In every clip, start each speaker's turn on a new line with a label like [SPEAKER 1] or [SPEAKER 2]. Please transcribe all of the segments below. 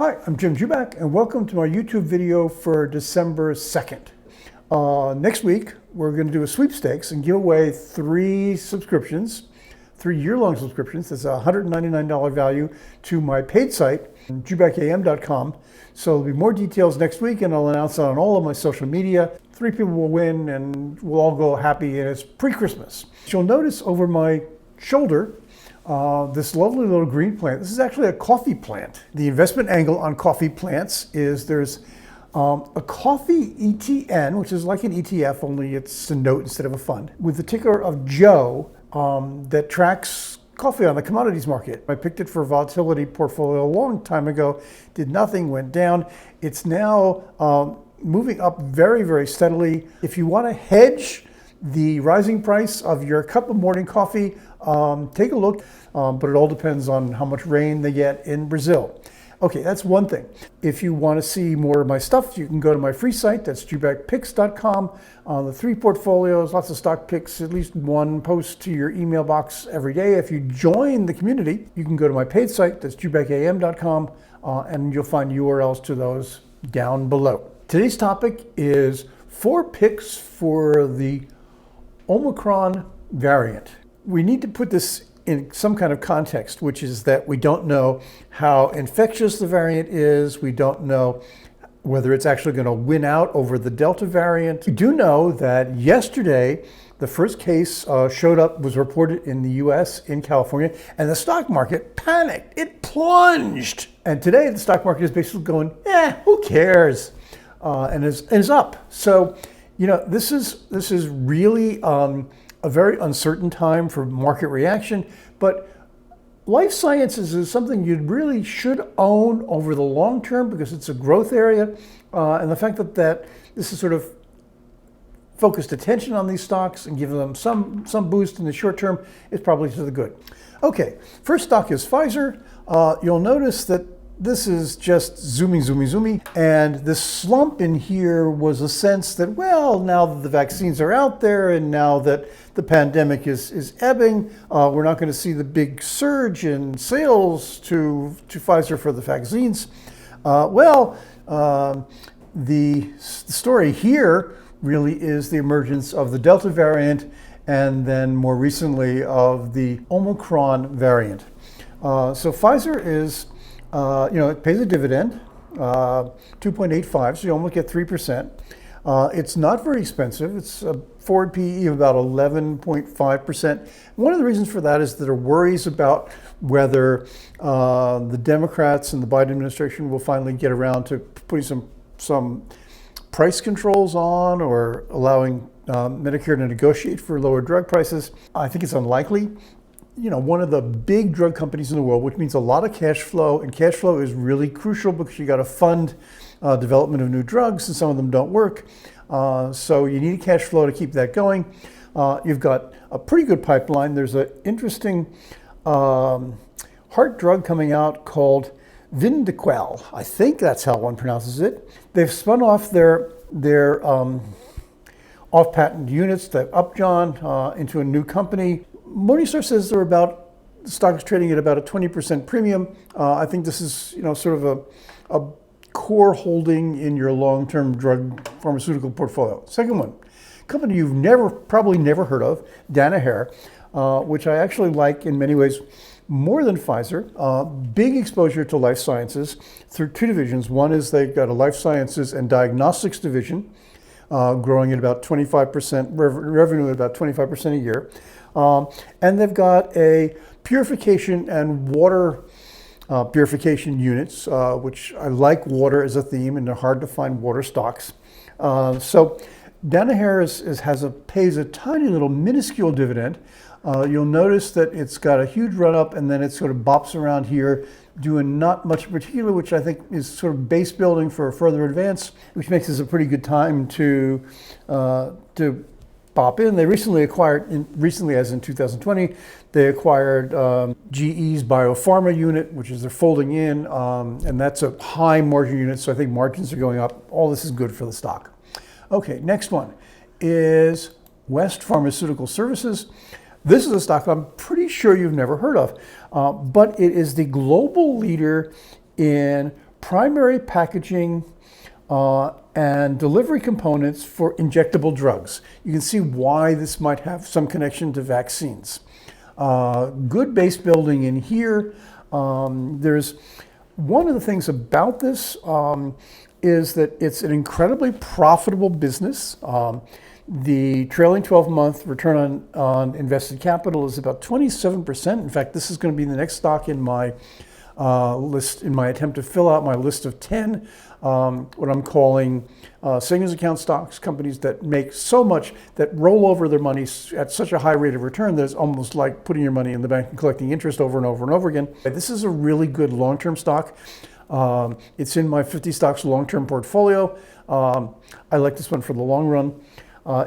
[SPEAKER 1] Hi, I'm Jim Jubak, and welcome to my YouTube video for December 2nd. Next week, we're going to do a sweepstakes and give away three year-long subscriptions. That's a $199 value to my paid site, jubakam.com. So there'll be more details next week, and I'll announce it on all of my social media. 3 people will win, and we'll all go happy, and it's pre-Christmas. You'll notice over my shoulder, this lovely little green plant. This is actually a coffee plant. The investment angle on coffee plants is there's a coffee ETN, which is like an ETF, only it's a note instead of a fund, with the ticker of Joe that tracks coffee on the commodities market. I picked it for a volatility portfolio a long time ago, did nothing, went down. It's now moving up very, very steadily. If you want to hedge the rising price of your cup of morning coffee, take a look, but it all depends on how much rain they get in Brazil. Okay, that's one thing. If you want to see more of my stuff, you can go to my free site, that's jubakpicks.com. The 3 portfolios, lots of stock picks, at least one post to your email box every day. If you join the community, you can go to my paid site, that's jubakam.com, and you'll find URLs to those down below. Today's topic is 4 picks for the Omicron variant. We need to put this in some kind of context, which is that we don't know how infectious the variant is. We don't know whether it's actually going to win out over the Delta variant. We do know that yesterday, the first case was reported in the US, in California, and the stock market panicked. It plunged. And today, the stock market is basically going, who cares? And is up. So, you know, this is really a very uncertain time for market reaction, but life sciences is something you really should own over the long term because it's a growth area, and the fact that this is sort of focused attention on these stocks and giving them some boost in the short term is probably to the good. Okay, first stock is Pfizer. You'll notice that this is just zooming, and this slump in here was a sense that, well, now that the vaccines are out there and now that the pandemic is ebbing, we're not going to see the big surge in sales to Pfizer for the vaccines. The story here really is the emergence of the Delta variant and then more recently of the Omicron variant. So Pfizer is it pays a dividend, 2.85, so you almost get 3%. It's not very expensive. It's a forward PE of about 11.5%. One of the reasons for that is that there are worries about whether the Democrats and the Biden administration will finally get around to putting some price controls on or allowing Medicare to negotiate for lower drug prices. I think it's unlikely. You know, one of the big drug companies in the world, which means a lot of cash flow, and cash flow is really crucial because you got to fund development of new drugs, and some of them don't work. So you need cash flow to keep that going. You've got a pretty good pipeline. There's an interesting heart drug coming out called Vyndaqel. I think that's how one pronounces it. They've spun off their off-patent units, the Upjohn, into a new company. Morningstar says the stock is trading at about a 20% premium. I think this is, sort of a core holding in your long-term drug pharmaceutical portfolio. Second one, company you've probably never heard of, Danaher, which I actually like in many ways more than Pfizer. Big exposure to life sciences through 2 divisions. One is they've got a life sciences and diagnostics division, growing at about 25%, revenue at about 25% a year. And they've got a purification and water purification units, which I like water as a theme, and they're hard to find water stocks. So Danaher pays a tiny little minuscule dividend. You'll notice that it's got a huge run up and then it sort of bops around here, doing not much in particular, which I think is sort of base building for a further advance, which makes this a pretty good time to pop in. They recently as in 2020, they acquired GE's biopharma unit, which is they're folding in, and that's a high margin unit, so I think margins are going up. All this is good for the stock. Okay, next one is West Pharmaceutical Services. This is a stock I'm pretty sure you've never heard of, but it is the global leader in primary packaging and delivery components for injectable drugs. You can see why this might have some connection to vaccines. Good base building in here. There's one of the things about this is that it's an incredibly profitable business. The trailing 12-month return on invested capital is about 27%. In fact, this is going to be the next stock in my list, in my attempt to fill out my list of 10, what I'm calling savings account stocks, companies that make so much, that roll over their money at such a high rate of return that it's almost like putting your money in the bank and collecting interest over and over and over again. This is a really good long-term stock. It's in my 50 stocks long-term portfolio. I like this one for the long run.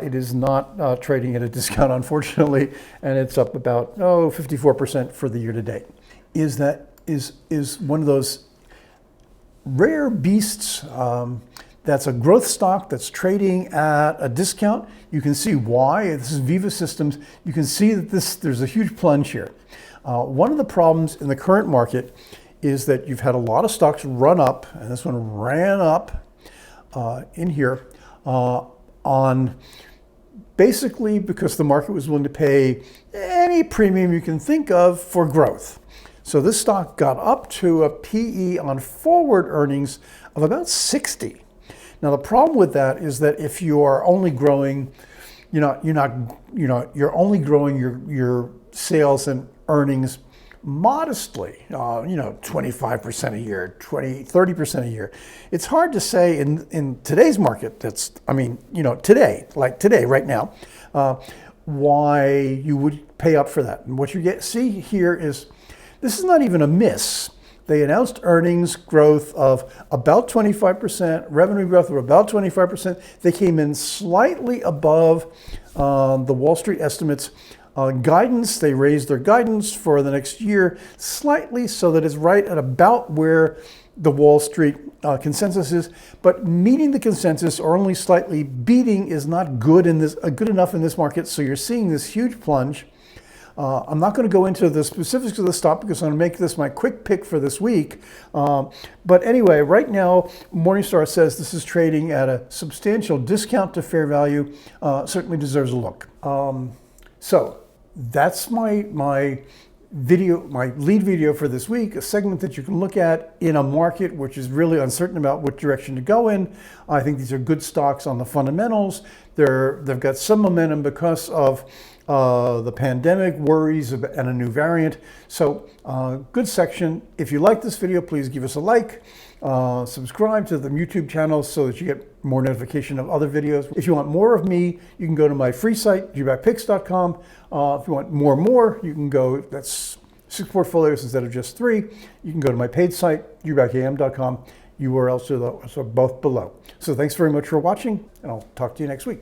[SPEAKER 1] It is not trading at a discount, unfortunately, and it's up about 54% for the year to date. Is one of those rare beasts that's a growth stock that's trading at a discount. You can see why. This is Viva Systems. You can see that there's a huge plunge here. One of the problems in the current market is that you've had a lot of stocks run up, and this one ran up in here on basically because the market was willing to pay any premium you can think of for growth. So this stock got up to a PE on forward earnings of about 60. Now the problem with that is that if you are only growing, you're only growing your sales and earnings modestly, 25% a year, 30% a year. It's hard to say in today's market, today, right now, why you would pay up for that. And what you see here is, this is not even a miss. They announced earnings growth of about 25%, revenue growth of about 25%. They came in slightly above the Wall Street estimates. Guidance, they raised their guidance for the next year slightly so that it's right at about where the Wall Street consensus is. But meeting the consensus or only slightly beating is not good enough in this market. So you're seeing this huge plunge. I'm not going to go into the specifics of the stock because I'm going to make this my quick pick for this week. But anyway, right now, Morningstar says this is trading at a substantial discount to fair value. Certainly deserves a look. So that's my lead video for this week, a segment that you can look at in a market which is really uncertain about what direction to go in. I think these are good stocks on the fundamentals. They've got some momentum because of the pandemic worries and a new variant. So good section. If you like this video, please give us a like. Subscribe to the YouTube channel so that you get more notification of other videos. If you want more of me, you can go to my free site, jubakpicks.com. If you want more, you can go, that's 6 portfolios instead of just 3. You can go to my paid site, jubakam.com. URLs are both below. So thanks very much for watching, and I'll talk to you next week.